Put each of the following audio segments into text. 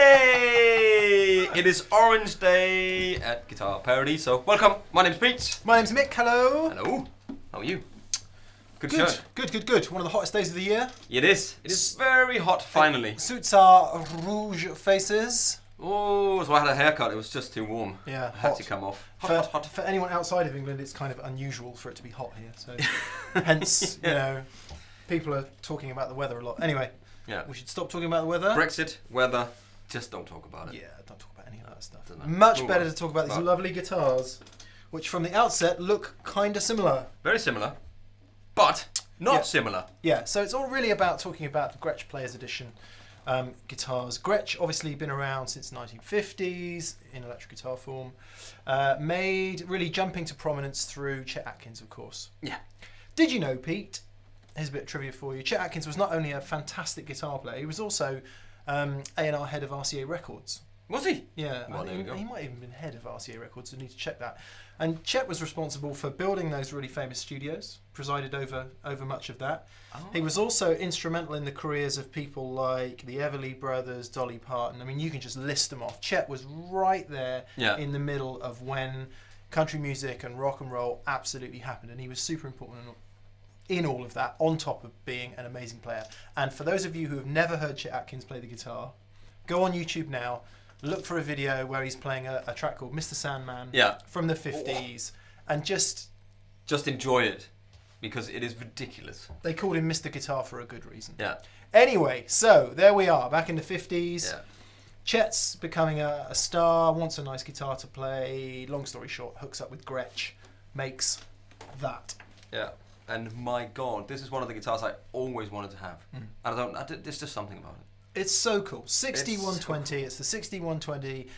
Yay! It is Orange Day at Guitar Paradiso. Welcome, my name's Pete. My name's Mick, hello. Hello, how are you? Good. Shirt. Good. One of the hottest days of the year. It is. It is very hot, finally. It suits our rouge faces. Oh, so I had a haircut, it was just too warm. Yeah, I had hot. to come off. Hot. For anyone outside of England, it's kind of unusual for it to be hot here. So, hence, Yeah. you know, people are talking about the weather a lot. Anyway, Yeah. we should stop talking about the weather. Brexit, weather, just don't talk about it. Yeah, don't talk about any of that stuff. Doesn't it? Much Move better on. to talk about these Right. lovely guitars, which from the outset look kind of similar. Very similar, but not Yeah. similar. Yeah, so it's all really about talking about the Gretsch Players Edition guitars. Gretsch obviously been around since 1950s in electric guitar form. Made really jumping to prominence through Chet Atkins, of course. Yeah. Did you know, Pete? Here's a bit of trivia for you. Chet Atkins was not only a fantastic guitar player, he was also A&R head of RCA Records. Was he? Yeah, Well, I there we think go. he might have even been head of RCA Records, so I need to check that. And Chet was responsible for building those really famous studios, presided over much of that. Oh. He was also instrumental in the careers of people like the Everly Brothers, Dolly Parton. I mean, you can just list them off. Chet was right there Yeah. in the middle of when country music and rock and roll absolutely happened, and he was super important in all of that, on top of being an amazing player. And for those of you who have never heard Chet Atkins play the guitar, go on YouTube now, look for a video where he's playing a track called Mr. Sandman Yeah. from the 50s, and just, Just enjoy it, because it is ridiculous. they called him Mr. Guitar for a good reason. Yeah. Anyway, so there we are, back in the 50s. Yeah. Chet's becoming a star, wants a nice guitar to play. Long story short, hooks up with Gretsch, makes that. Yeah. And my God, this is one of the guitars I always wanted to have. And there's just something about it. It's so cool. 6120, it's the 6120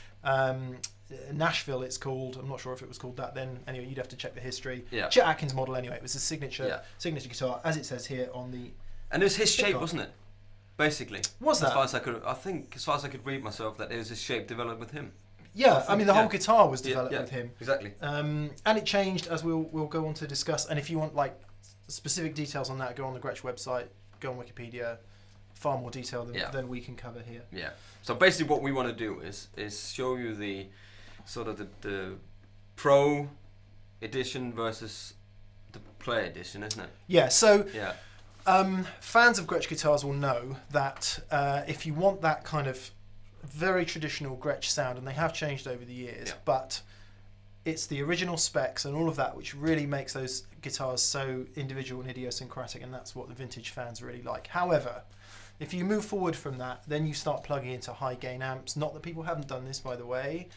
Nashville it's called. I'm not sure if it was called that then. Anyway, you'd have to check the history. Yeah. Chet Atkins model anyway. It was a signature Yeah. guitar, as it says here on the... And it was his shape, Pick wasn't it? Basically. Was that? As far as I could read myself, that it was his shape developed with him. Yeah, I mean the whole Yeah. guitar was developed Yeah, with him. Exactly. And it changed, as we'll go on to discuss. And if you want like specific details on that, go on the Gretsch website, go on Wikipedia. Far more detail than we can cover here. Yeah. So basically, what we want to do is show you the sort of the Pro edition versus the Play edition, isn't it? Yeah. So Yeah. fans of Gretsch guitars will know that if you want that kind of very traditional Gretsch sound, and they have changed over the years, Yeah. but it's the original specs and all of that which really makes those guitars so individual and idiosyncratic, and that's what the vintage fans really like. However, if you move forward from that, then you start plugging into high gain amps. Not that people haven't done this, by the way.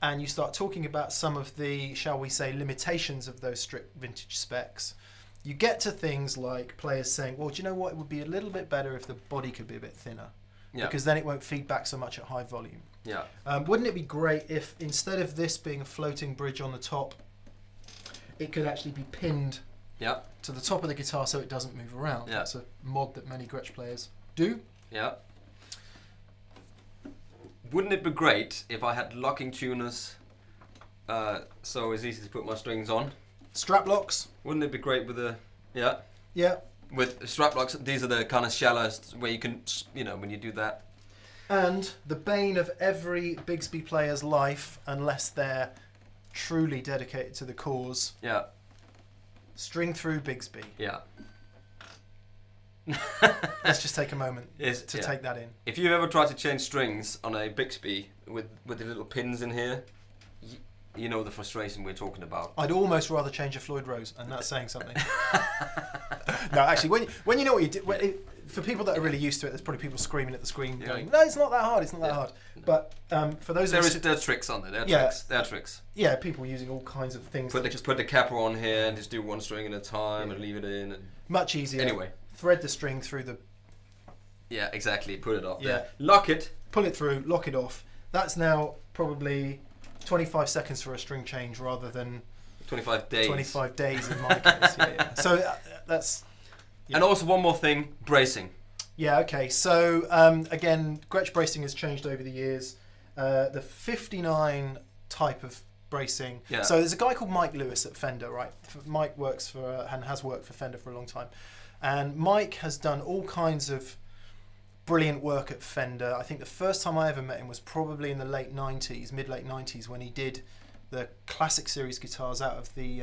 And you start talking about some of the, shall we say, limitations of those strict vintage specs. You get to things like players saying, well, do you know what? It would be a little bit better if the body could be a bit thinner. Yeah. Because then it won't feed back so much at high volume. Yeah. Wouldn't it be great if instead of this being a floating bridge on the top, it could actually be pinned to the top of the guitar so it doesn't move around? Yeah. That's a mod that many Gretsch players do. Yeah. Wouldn't it be great if I had locking tuners so it's easy to put my strings on? Strap locks. Wouldn't it be great with the... Yeah. Yeah. With strap locks, these are the kind of shallowest where you can, you know, when you do that. And the bane of every Bigsby player's life, unless they're truly dedicated to the cause. Yeah. String through Bigsby. Yeah. Let's just take a moment to take that in. If you've ever tried to change strings on a Bigsby with the little pins in here, you know the frustration we're talking about. I'd almost rather change a Floyd Rose, and that's saying something. No, actually, when you know what you do, for people that are really used to it, there's probably people screaming at the screen going, no, it's not that hard, it's not that hard. But for those of us... There are tricks on there, there are tricks. Yeah, people using all kinds of things. Put the capper on here and just do one string at a time and leave it in. And much easier. Anyway. Thread the string through the... Yeah, exactly, put it up there. Lock it. Pull it through, lock it off. That's now probably 25 seconds for a string change rather than 25 days. 25 days in my case. So that's... Yeah. And also one more thing, bracing. Yeah, okay. So again, Gretsch bracing has changed over the years. The 59 type of bracing. Yeah. So there's a guy called Mike Lewis at Fender, right? Mike works for and has worked for Fender for a long time. And Mike has done all kinds of brilliant work at Fender. I think the first time I ever met him was probably in the late 90s, mid-late 90s, when he did the classic series guitars out of the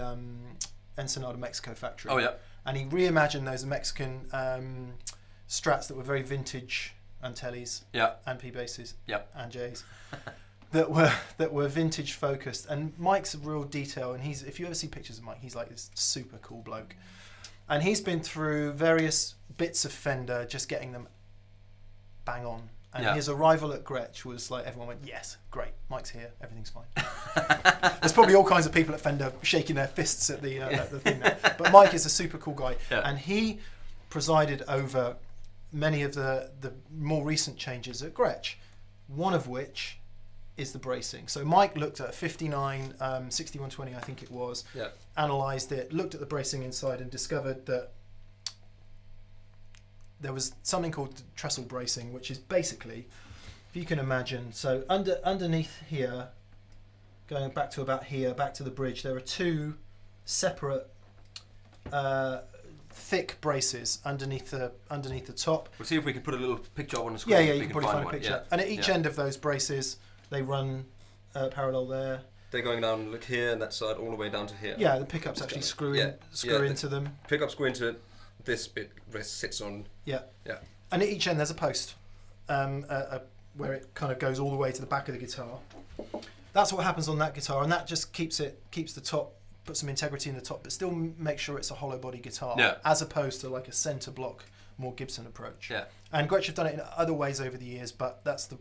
Ensenada, Mexico factory. Oh, yeah. And he reimagined those Mexican Strats that were very vintage Antellis and P basses and J's that were vintage focused. And Mike's a real detail, and if you ever see pictures of Mike, he's like this super cool bloke. And he's been through various bits of Fender, just getting them bang on. And his arrival at Gretsch was like, everyone went, yes, great, Mike's here, everything's fine. There's probably all kinds of people at Fender shaking their fists at the thing there. But Mike is a super cool guy. Yeah. And he presided over many of the more recent changes at Gretsch, one of which is the bracing. So Mike looked at 59, 6120 I think it was, analysed it, looked at the bracing inside and discovered that there was something called trestle bracing, which is basically, if you can imagine, so underneath here, going back to about here, back to the bridge, there are two separate thick braces underneath the top. We'll see if we can put a little picture up on the screen. Yeah, you can probably find a picture. Yeah. And at each end of those braces, they run parallel there. They're going down, look here, and that side, all the way down to here. Yeah, the pickups actually screw into them. Pickups screw into this bit where it sits on. Yeah. Yeah. And at each end there's a post where it kind of goes all the way to the back of the guitar. That's what happens on that guitar, and that just keeps the top, puts some integrity in the top, but still makes sure it's a hollow body guitar, as opposed to like a centre block, more Gibson approach. Yeah. And Gretsch have done it in other ways over the years, but that's the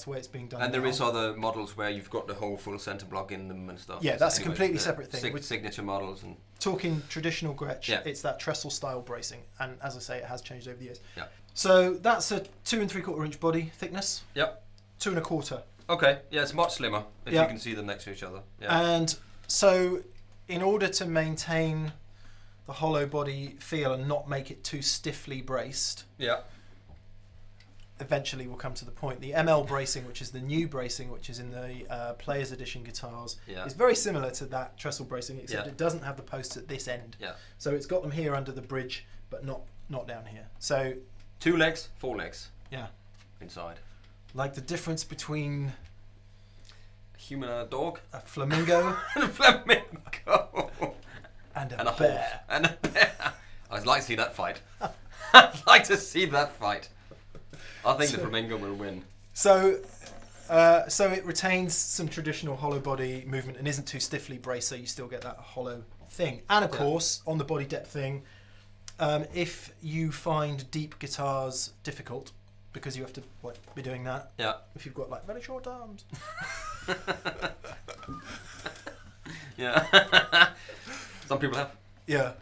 way it's being done. And there is other models where you've got the whole full centre block in them and stuff. Yeah, that's a completely separate thing. Signature models and talking traditional Gretsch, it's that trestle style bracing, and as I say, it has changed over the years. Yeah. So that's a 2 3/4 inch body thickness. Yep. 2 1/4. Okay. Yeah, it's much slimmer if you can see them next to each other. Yeah. And so, in order to maintain the hollow body feel and not make it too stiffly braced. Yeah. Eventually we'll come to the point. The ML bracing, which is the new bracing, which is in the Player's Edition guitars, is very similar to that trestle bracing, except it doesn't have the posts at this end. Yeah. So it's got them here under the bridge, but not down here. So 2 legs, 4 legs. Yeah. Inside. Like the difference between a human and a dog, a flamingo, and a flamingo, and a bear. And a bear. I'd like to see that fight. I'd like to see that fight. I think the flamingo will win. So So it retains some traditional hollow body movement and isn't too stiffly braced, so you still get that hollow thing. And of course, on the body depth thing, if you find deep guitars difficult, because you have to be doing that, if you've got like very short arms. Yeah. Some people have. Yeah.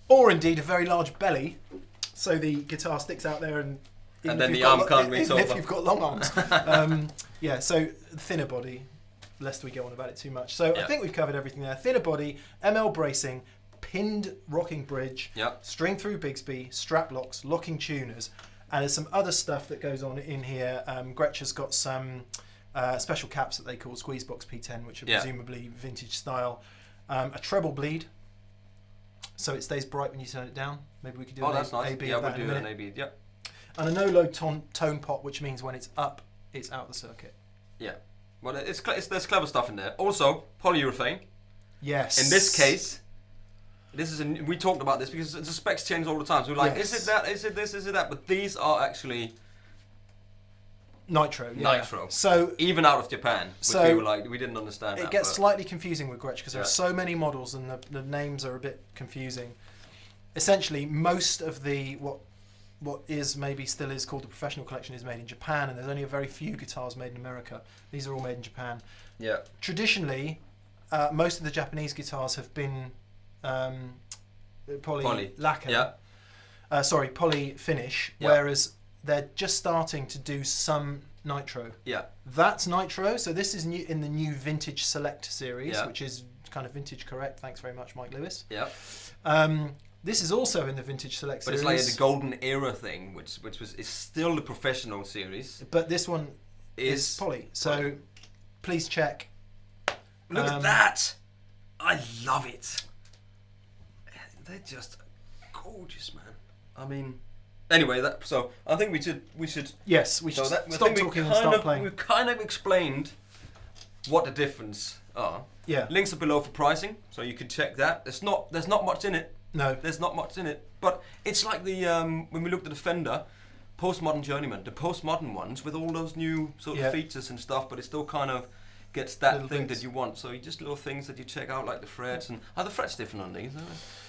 Or indeed a very large belly, so the guitar sticks out there, and then the arm can't reach over. If you've got long arms. Yeah, so thinner body, lest we go on about it too much. So I think we've covered everything there. Thinner body, ML bracing, pinned rocking bridge, string through Bigsby, strap locks, locking tuners, and there's some other stuff that goes on in here. Gretsch has got some special caps that they call Squeezebox P10, which are presumably vintage style. A treble bleed, so it stays bright when you turn it down. Maybe we could do an that's nice. AB Yeah, of we'll that in do a an minute. AB. Yep. And a no-load tone pot, which means when it's up, it's out the circuit. Yeah. Well, there's clever stuff in there. Also, polyurethane. Yes. In this case, we talked about this because the specs change all the time. So we're like, is it that? Is it this? Is it that? But these are actually nitro. Yeah. Nitro. So even out of Japan, which we were like, we didn't understand. It gets slightly confusing with Gretsch because there are so many models and the names are a bit confusing. Essentially, most of the what is maybe still is called the professional collection is made in Japan, and there's only a very few guitars made in America. These are all made in Japan. Yeah. Traditionally, most of the Japanese guitars have been poly lacquer. Yeah. Poly finish, whereas they're just starting to do some nitro. Yeah. That's nitro. So this is new in the new Vintage Select series, which is kind of vintage correct. Thanks very much, Mike Lewis. Yeah. This is also in the Vintage Select series. But it's like the golden era thing, which is still the professional series. But this one is poly. So please check. Look at that! I love it. They're just gorgeous, man. I mean, anyway, so I think we should. Yes, we should stop talking and start playing. We've kind of explained what the difference are. Yeah. Links are below for pricing, so you can check that. There's not much in it. No. There's not much in it. But it's like the when we looked at the Fender postmodern Journeyman, the postmodern ones with all those new sort of features and stuff, but it still kind of gets that little thing that you want. So just little things that you check out, like the frets. And are the frets different on these?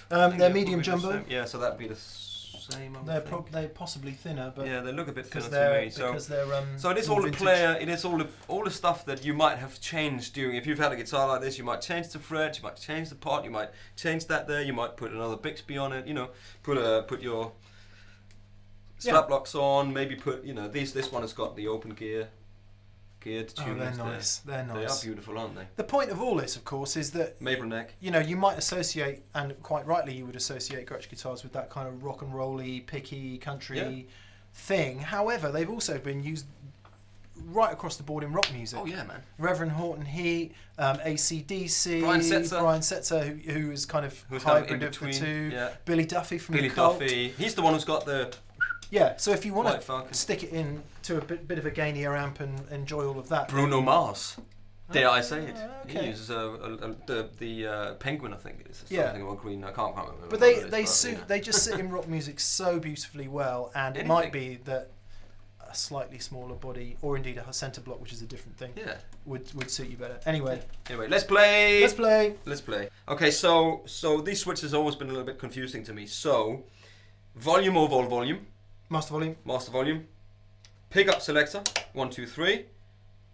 They're medium jumbo. Yeah, so that'd be the same. They're possibly thinner, but yeah, they look a bit thinner to me. So it is all the player. It is all the stuff that you might have changed during. If you've had a guitar like this, you might change the frets, you might change the pot, you might change that there. You might put another Bixby on it. You know, put your slap locks on. Maybe put this one has got the open gear. Geared tuners. They're nice. They're nice. They are beautiful, aren't they? The point of all this, of course, is that maple neck. You might associate, and quite rightly, you would associate Gretsch guitars with that kind of rock and rolly, picky, country thing. However, they've also been used right across the board in rock music. Oh yeah, man. Reverend Horton Heat, AC/DC, Brian Setzer, who is kind of hybrid of the two. Yeah. Billy Duffy from Billy the Cult. Duffy. He's the one who's got the. Yeah, so if you want to stick it in to a bit of a gainier amp and enjoy all of that. Bruno Mars, dare I say it? Okay. He uses the Penguin, I think it is. Something about green. I can't remember. But they just sit in rock music so beautifully well, and it might be that a slightly smaller body, or indeed a centre block, which is a different thing, would suit you better. Anyway, let's play. Let's play. Okay, so these switches has always been a little bit confusing to me. So, volume or vol volume. Master volume. Pickup selector, 1, 2, 3.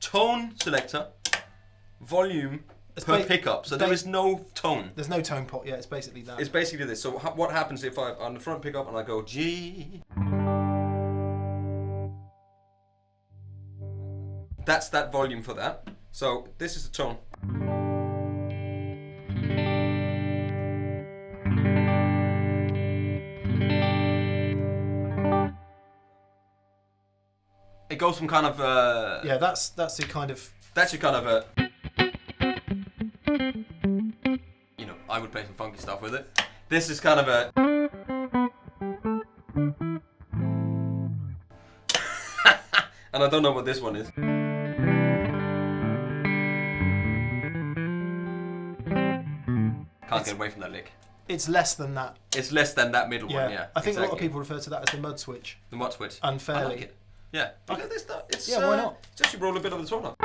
Tone selector, volume per pickup. So there is no tone. There's no tone pot. Yeah, it's basically that. It's basically this. So what happens if I on the front pickup and I go G? That's that volume for that. So this is the tone. It goes from kind of that's the kind of your kind of a I would play some funky stuff with it. This is kind of a and I don't know what this one is. Can't get away from that lick. It's less than that. It's less than that middle one, yeah. I think a lot of people refer to that as the mud switch. The mud switch. Unfairly. I like it. Yeah. Look at this stuff. It's, why not? Just you roll a bit of the tone up.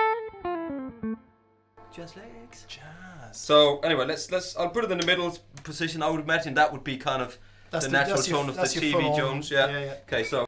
Just legs. Jazz. So anyway, let's. I'll put it in the middle position. I would imagine that would be kind of the natural tone of the TV Jones. Yeah. Okay, so.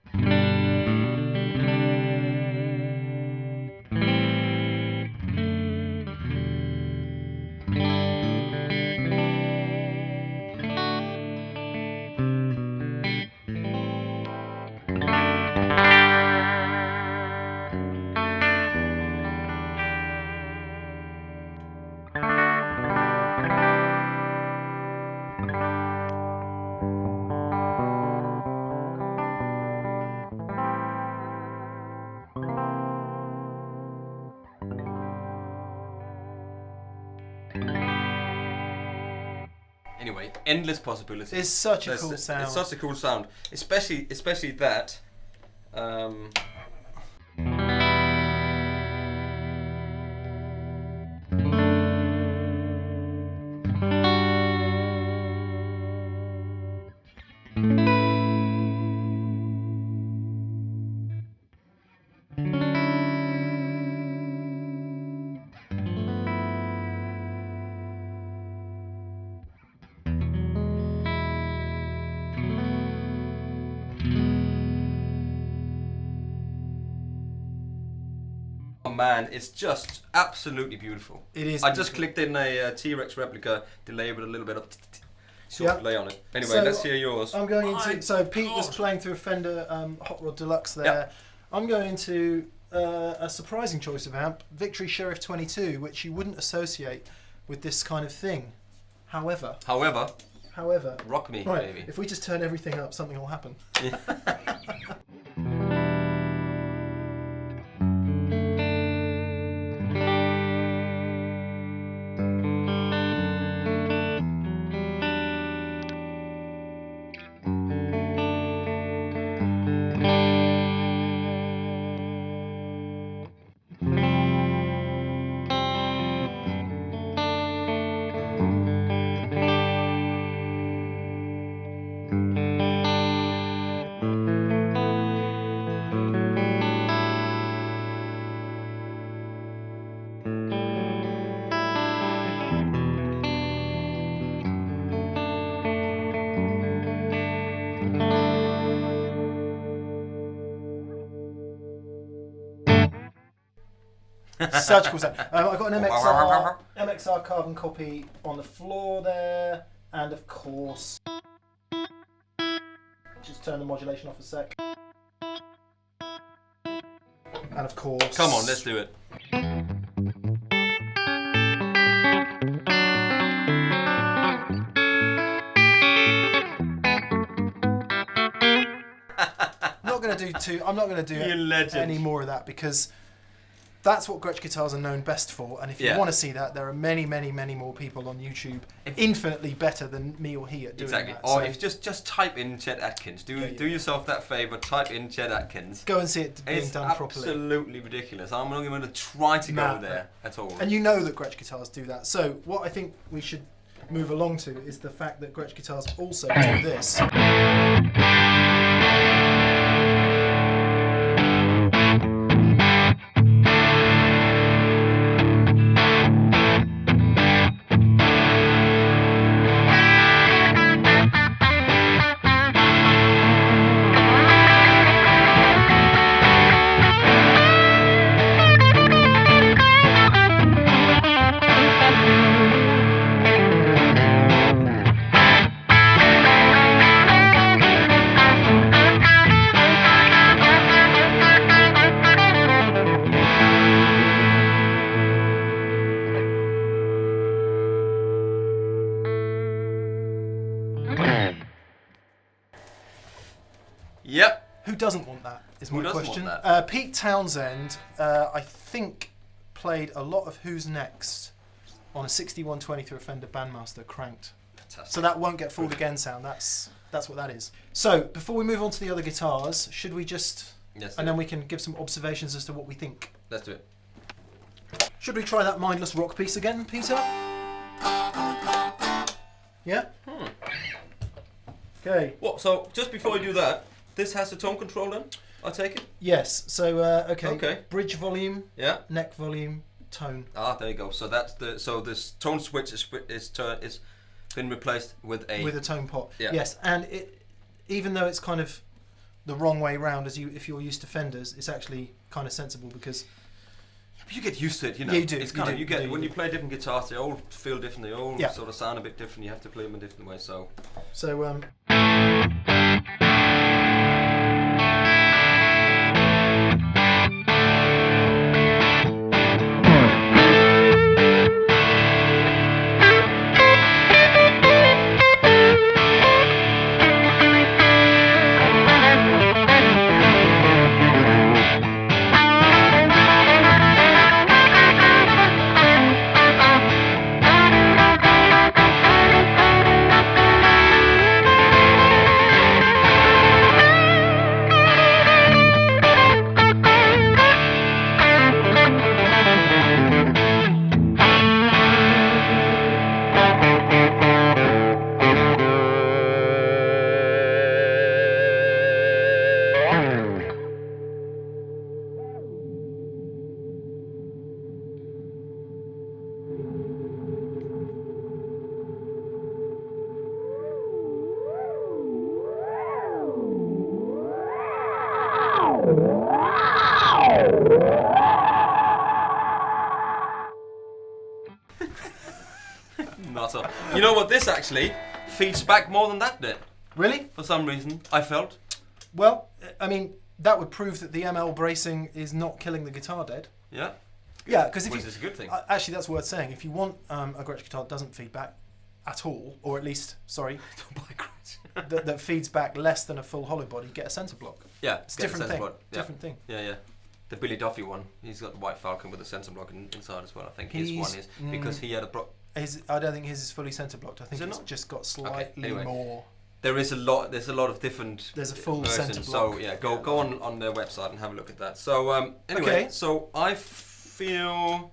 Anyway, endless possibilities. It's such a cool sound. It's such a cool sound, especially that. Oh man, it's just absolutely beautiful. It is. I just clicked in a T-Rex replica delay with a little bit of short delay on it. Anyway, let's hear yours. I'm going into. So Pete was playing through a Fender Hot Rod Deluxe there. Yep. I'm going into a surprising choice of amp, Victory Sheriff 22, which you wouldn't associate with this kind of thing. However, rock me, right, baby. If we just turn everything up, something will happen. Yeah. Such cool sound. I've got an MXR carbon copy on the floor there, and of course, just turn the modulation off a sec. And of course, come on, let's do it. I'm not going to do any more of that because that's what Gretsch guitars are known best for, and if you want to see that, there are many, many, many more people on YouTube infinitely better than me or he at doing that. Or if just type in Chet Atkins. Do yourself that favour, type in Chet Atkins. Go and see it being done properly. It's absolutely ridiculous. I'm not going to try to go there at all. And you know that Gretsch guitars do that. So what I think we should move along to is the fact that Gretsch guitars also do this. Yep. Who doesn't want that, is my question. Want that? Pete Townsend, I think, played a lot of Who's Next on a 6120 through a Fender Bandmaster cranked. Fantastic. So that won't get fooled again sound. That's what that is. So before we move on to the other guitars, should we just... and then we can give some observations as to what we think. Let's do it. Should we try that mindless rock piece again, Peter? Yeah. Okay. What? So just before you do that, this has a tone control then? I take it. Yes. So okay. Bridge volume. Yeah. Neck volume. Tone. Ah, there you go. So that's this tone switch is been replaced with a tone pot. Yeah. Yes, and even though it's kind of the wrong way round, if you're used to Fenders, it's actually kind of sensible because you get used to it. You know, yeah, you do. It's when you play different guitars, they all feel different. They all sort of sound a bit different. You have to play them a different way. So. Nutter. You know what? This actually feeds back more than that did. Really? For some reason, I felt. Well, I mean, that would prove that the ML bracing is not killing the guitar dead. Yeah. Yeah, because which is a good thing. Actually, that's worth saying. If you want a Gretsch guitar that doesn't feed back at all, or at least, sorry, don't buy Gretsch. that feeds back less than a full hollow body, get a centre block. Yeah, it's a different thing. Different thing. Yeah. The Billy Duffy one, he's got the White Falcon with a centre block inside as well. I think his one is because he had a. I don't think his is fully centre blocked. I think it's just got slightly more. There's a lot of different. There's a full versions, centre block. So yeah, go on their website and have a look at that. So anyway, so I feel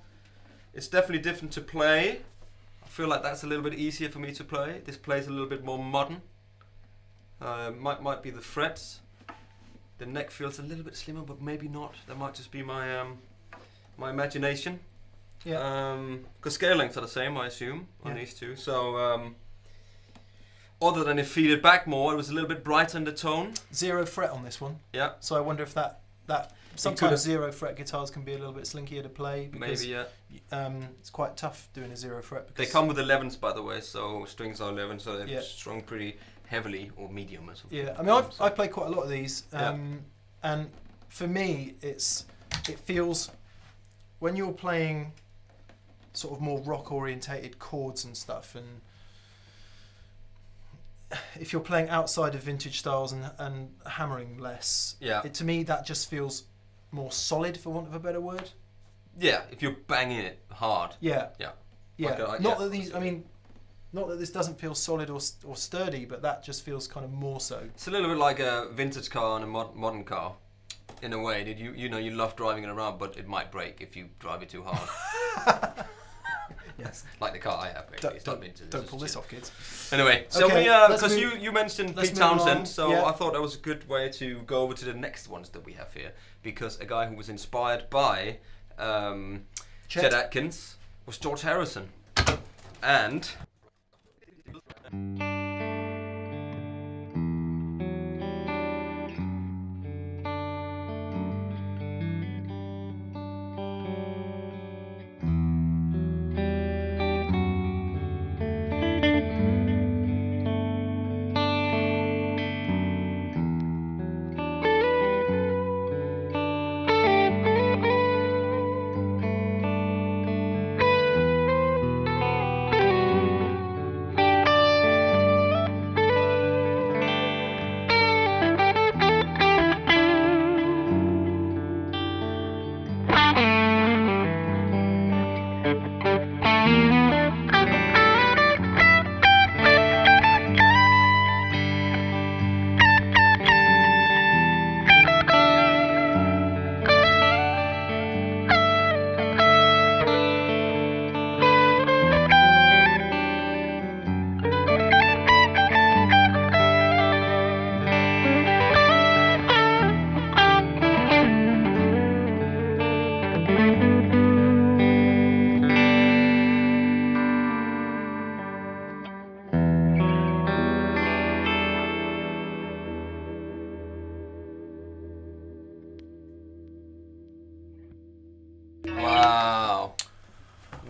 it's definitely different to play. I feel like that's a little bit easier for me to play. This plays a little bit more modern. Might be the frets. The neck feels a little bit slimmer, but maybe not. That might just be my my imagination. Yeah. Because scale lengths are the same, I assume, on these two. So, other than it feeded back more, it was a little bit brighter in the tone. 0 fret on this one. Yeah. So I wonder if that sometimes 0 fret guitars can be a little bit slinkier to play because maybe it's quite tough doing a 0 fret. They come with 11s, by the way, so strings are 11, so they're strung pretty heavily or medium or something. Yeah, I mean I play quite a lot of these, and for me it feels when you're playing sort of more rock orientated chords and stuff, and if you're playing outside of vintage styles and hammering less, to me that just feels more solid, for want of a better word. Yeah, if you're banging it hard. Yeah. Not that this doesn't feel solid or sturdy, but that just feels kind of more so. It's a little bit like a vintage car and a modern car, in a way. That you love driving it around, but it might break if you drive it too hard. Yes, like the car I have. Don't pull this off, kids. Anyway, so because you mentioned Pete Townsend, so I thought that was a good way to go over to the next ones that we have here, because a guy who was inspired by Chet Atkins was George Harrison, and.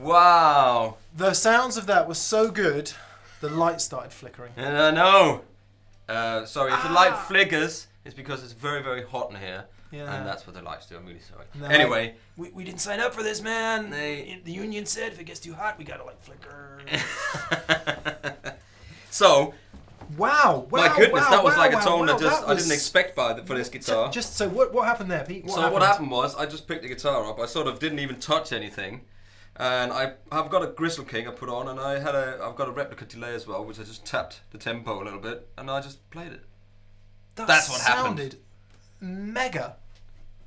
Wow. The sounds of that were so good, the light started flickering. And I know. Sorry, if the light flickers, it's because it's very, very hot in here. Yeah. And that's what the lights do. I'm really sorry. No, anyway. We didn't sign up for this, man. The union said if it gets too hot, we gotta like flicker. So. Wow! My goodness, that was like a tone I didn't expect for this guitar. So what happened there, Pete? What happened was I just picked the guitar up. I sort of didn't even touch anything, and I've got a Gristle King I put on, and I've got a replica delay as well, which I just tapped the tempo a little bit, and I just played it. That's what happened. Sounded mega.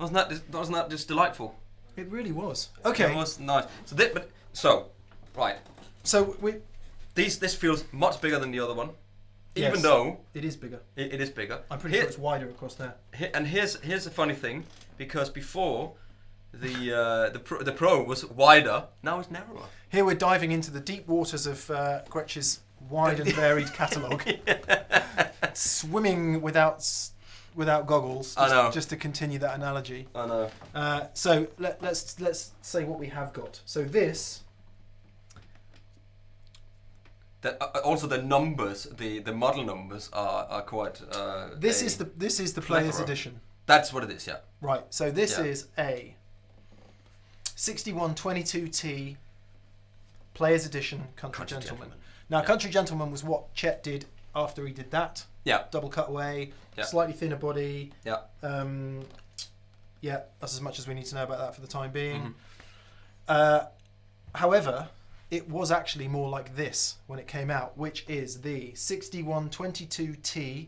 Wasn't that just delightful? It really was. Okay. It was nice. Right. So this feels much bigger than the other one. Yes, even though it is bigger. It is bigger. I'm pretty sure it's wider across there. And here's the funny thing, because before the Pro was wider, now it's narrower. Here we're diving into the deep waters of Gretsch's wide and varied catalogue. Swimming without goggles. Just to continue that analogy. I know. So let's say what we have got. So this. Also, the numbers, the model numbers are quite. This is the player's edition. That's what it is, yeah. Right. So this is a 6122T player's edition Country Gentleman. Now, Country Gentleman was what Chet did after he did that. Yeah. Double cutaway, slightly thinner body. Yeah. Yeah. That's as much as we need to know about that for the time being. Mm-hmm. However. It was actually more like this when it came out, which is the 6122T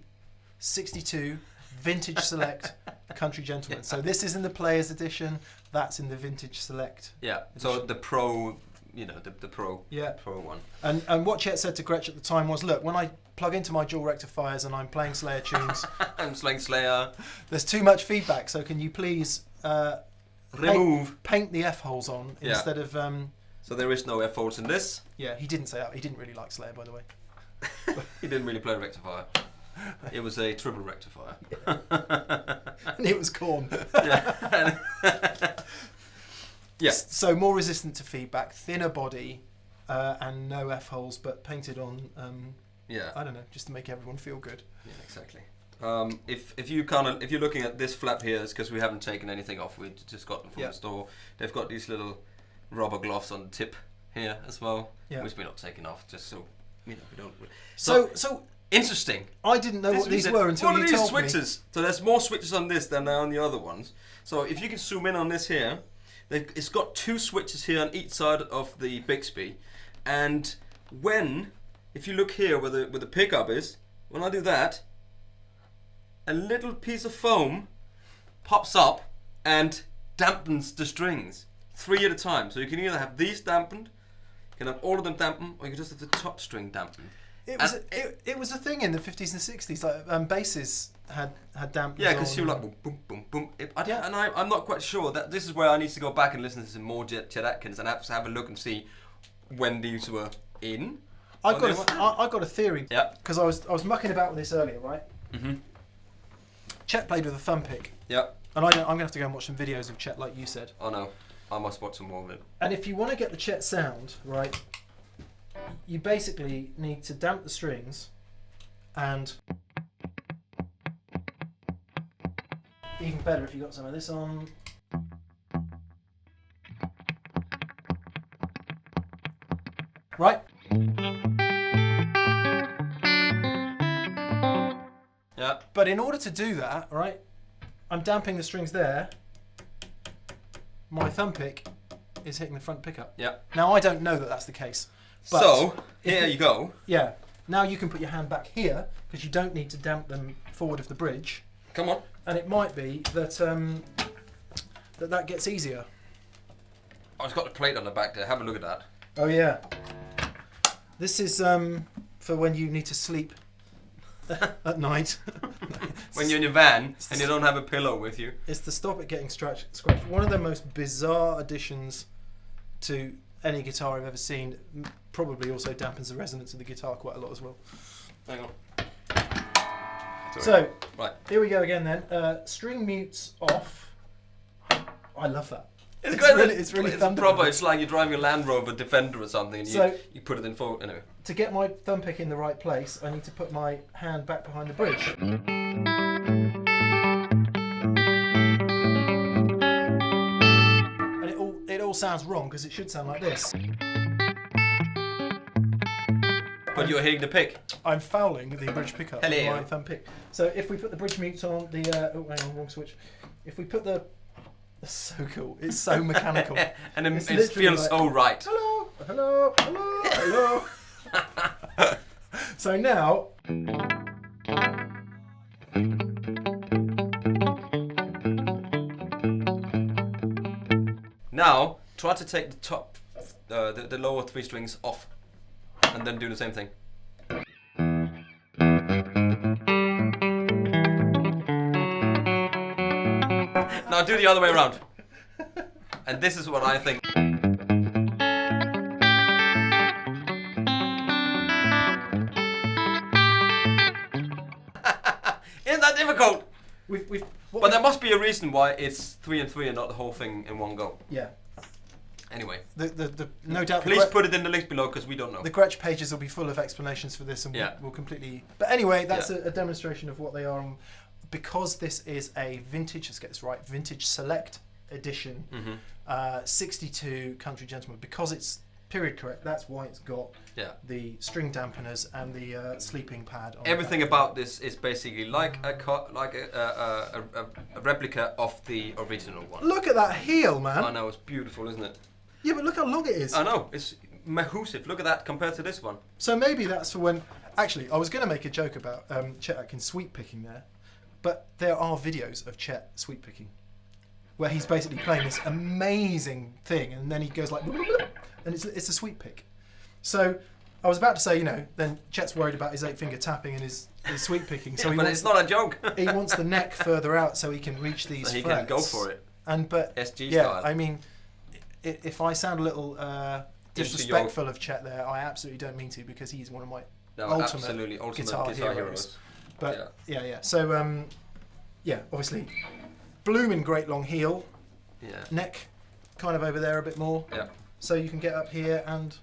62 Vintage Select Country Gentleman. So this is in the Player's Edition, that's in the Vintage Select. Yeah, edition. So the Pro, the Pro, Pro one. And what Chet said to Gretsch at the time was, look, when I plug into my dual rectifiers and I'm playing Slayer tunes, I'm playing Slayer. There's too much feedback, so can you please paint the F-holes on instead of... So there is no F-holes in this. Yeah, he didn't say that. He didn't really like Slayer, by the way. He didn't really play rectifier. It was a triple rectifier. And it was corn. Yeah. So more resistant to feedback, thinner body, and no F-holes, but painted on, I don't know, just to make everyone feel good. Yeah, exactly. If you're looking at this flap here, it's because we haven't taken anything off. We just got them from the store. They've got these little rubber gloves on the tip here as well, which we're not taking off, just so we don't. So interesting. I didn't know what these were until you told me. Switches. So there's more switches on this than there are on the other ones. So if you can zoom in on this here, it's got two switches here on each side of the Bixby, and if you look here where the pickup is, when I do that, a little piece of foam pops up and dampens the strings 3 at a time. So you can either have these dampened, you can have all of them dampened, or you can just have the top string dampened. It was a thing in the 50s and 60s. Like basses had dampers. Yeah, because you were like boom, boom, boom. And I'm not quite sure that this is where I need to go back and listen to some more Chet Atkins and have a look and see when these were in. I got a theory. Yeah. Because I was mucking about with this earlier, right? Mm-hmm. Chet played with a thumb pick. Yeah. And I'm gonna have to go and watch some videos of Chet, like you said. Oh no. I must watch some more of it. And if you want to get the Chet sound, right, you basically need to damp the strings and even better if you got some of this on. Right? Yeah. But in order to do that, right, I'm damping the strings there. My thumb pick is hitting the front pickup. Yeah. Now I don't know that that's the case. But so here you go. Yeah. Now you can put your hand back here because you don't need to damp them forward of the bridge. Come on. And it might be that that gets easier. Oh, it's got the plate on the back there. Have a look at that. Oh yeah. This is for when you need to sleep at night. When you're in your van and you don't have a pillow with you. It's to stop it getting scratched. One of the most bizarre additions to any guitar I've ever seen. Probably also dampens the resonance of the guitar quite a lot as well. Hang on. So, right. Here we go again then. String mutes off. I love that. It's great. It's really thumb proper. It's like you're driving a Land Rover Defender or something, and you put it in forward. Anyway. To get my thumb pick in the right place, I need to put my hand back behind the bridge. And it all sounds wrong because it should sound like this. But you're hitting the pick. I'm fouling the bridge pickup with Hello. my thumb pick. So if we put the bridge mute on, hang on, wrong switch. If we put that's so cool. It's so mechanical. And it feels like, so right. Hello, hello, hello, hello. So now. Now, try to take the top, the lower 3 strings off, and then do the same thing. Now do the other way around. And this is what I think. Isn't that difficult? But there must be a reason why it's 3 and 3 and not the whole thing in one go. Yeah. Anyway. No doubt. Please put it in the links below because we don't know. The Gretsch pages will be full of explanations for this, and we'll completely. But anyway, that's a demonstration of what they are. Because this is a vintage, let's get this right, vintage select edition, 62 Country Gentleman. Because it's period correct, that's why it's got the string dampeners and the sleeping pad. Everything about this is basically like a replica of the original one. Look at that heel, man. I know, it's beautiful, isn't it? Yeah, but look how long it is. I know, it's massive. Look at that compared to this one. So maybe that's for when. Actually, I was going to make a joke about Chet Atkins sweep picking there. But there are videos of Chet sweep picking, where he's basically playing this amazing thing, and then he goes like, and it's a sweep pick. So I was about to say, then Chet's worried about his 8-finger tapping and his sweep picking. So but it's not a joke. He wants the neck further out so he can reach these. So he frets. can go for it. But SG yeah, style. I mean, if I sound a little disrespectful of Chet there, I absolutely don't mean to, because he's one of my ultimate guitar heroes. But yeah. So obviously, blooming great long heel. Yeah. Neck, kind of over there a bit more. Yeah. So you can get up here and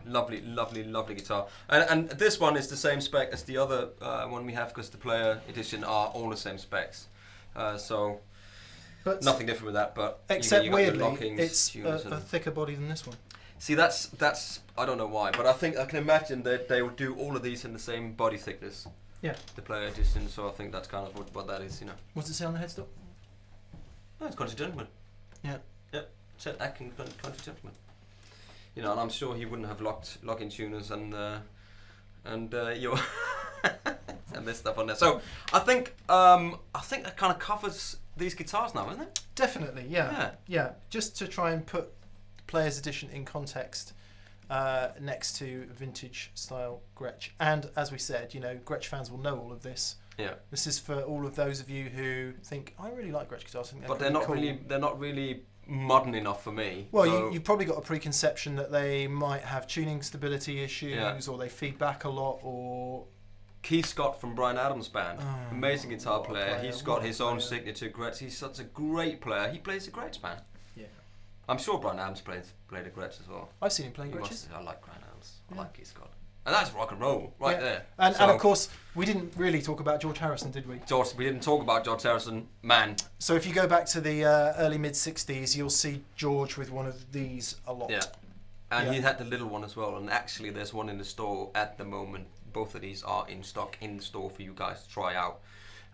Lovely, lovely, lovely guitar. And this one is the same spec as the other one we have, because the player edition are all the same specs. So nothing different with that. But except you weirdly, it's a thicker body than this one. See, that's I don't know why, but I can imagine that they would do all of these in the same body thickness. Yeah. The player edition, so I think that's kind of what that is, What's it say on the headstock? No, it's Country Gentleman. Yeah. Yeah. Chet Atkins Country Gentleman. And I'm sure he wouldn't have lock-in tuners and your and this stuff on there. So I think that kind of covers these guitars now, isn't it? Definitely, yeah. Just to try and put Player's Edition in context next to vintage style Gretsch, and as we said, Gretsch fans will know all of this. Yeah. This is for all of those of you who think I really like Gretsch guitars, but they're not cool. They're not really modern enough for me. Well, so you've probably got a preconception that they might have tuning stability issues, or they feed back a lot, or. Keith Scott from Bryan Adams' band, amazing guitar player. He's got his own signature Gretsch. He's such a great player. He plays the Gretsch, man. Yeah. I'm sure Bryan Adams played a Gretsch as well. I've seen him playing Gretsch. I like Bryan Adams. I like Keith Scott. And that's rock and roll right there. And of course, we didn't really talk about George Harrison, did we? We didn't talk about George Harrison, man. So if you go back to the early mid-60s, you'll see George with one of these a lot. Yeah. And he had the little one as well. And actually, there's one in the store at the moment. Both of these are in stock in the store for you guys to try out.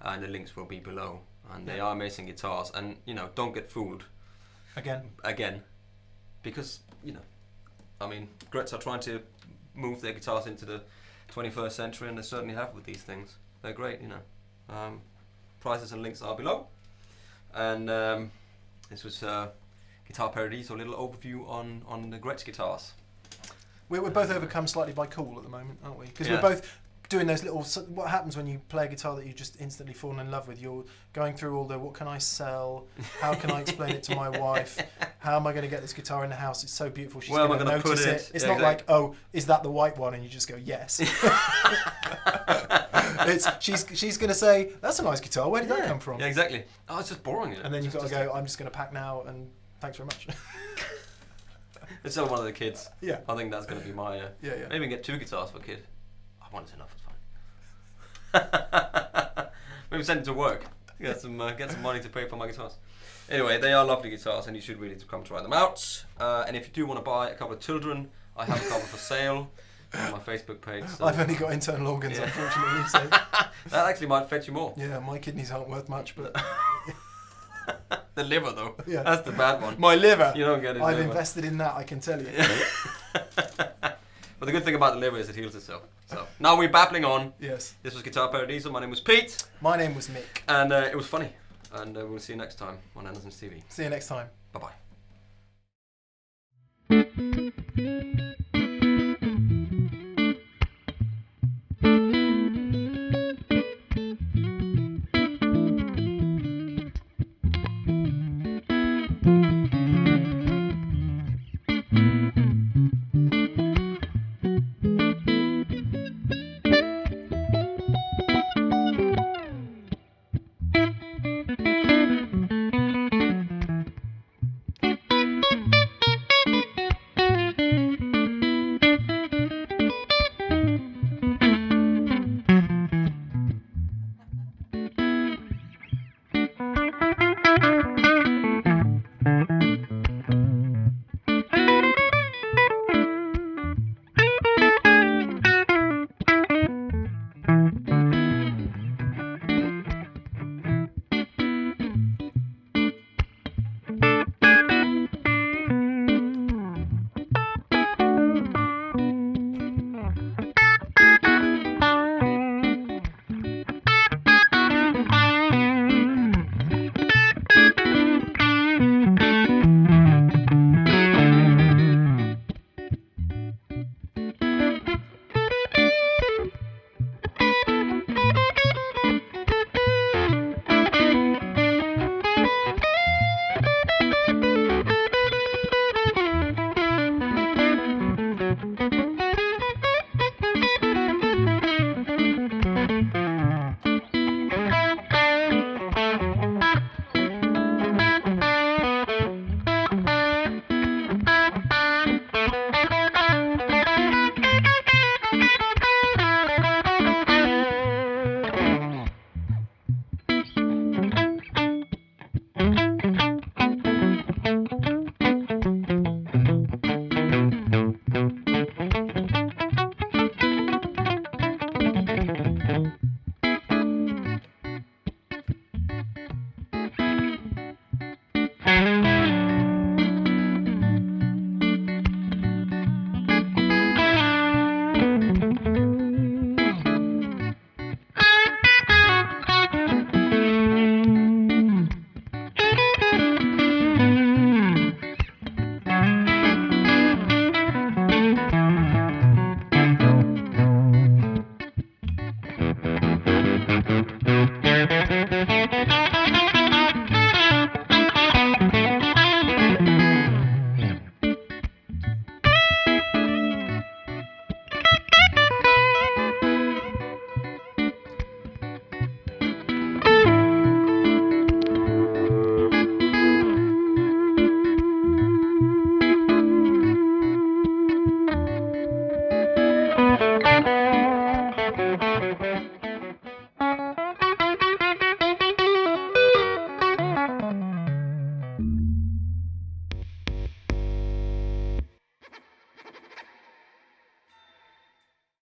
And the links will be below. And they are amazing guitars. And, don't get fooled. Again. Because, Gretsch are trying to move their guitars into the 21st century, and they certainly have with these things. They're great, Prices and links are below. And this was Guitar Paradiso, a little overview on the Gretsch guitars. We're both overcome slightly by cool at the moment, aren't we? Because we're both doing those little. What happens when you play a guitar that you just instantly fallen in love with? You're going through all the what can I sell? How can I explain it to my wife? How am I going to get this guitar in the house? It's so beautiful. She's going to notice it. It's not like, oh, is that the white one? And you just go, yes. She's going to say, that's a nice guitar. Where did that come from? Yeah, exactly. Oh, it's just boring. And then you've got to go, I'm just going to pack now and Thanks very much. Let's sell one of the kids. Yeah. I think that's going to be my... yeah. Maybe get 2 guitars for a kid. One is enough, it's fine. Maybe send it to work. Get some money to pay for my guitars. Anyway, they are lovely guitars and you should really come try them out. And if you do want to buy a couple of children, I have a couple for sale on my Facebook page. So. I've only got internal organs, unfortunately. So. That actually might fetch you more. Yeah, my kidneys aren't worth much, but... The liver, though. Yeah. That's the bad one. My liver. You don't get it. I've invested in that, I can tell you. But the good thing about the liver is it heals itself. So now we're babbling on. Yes. This was Guitar Paradiso. My name was Pete. My name was Mick. And it was funny. And we'll see you next time on Andertons TV. See you next time. Bye-bye.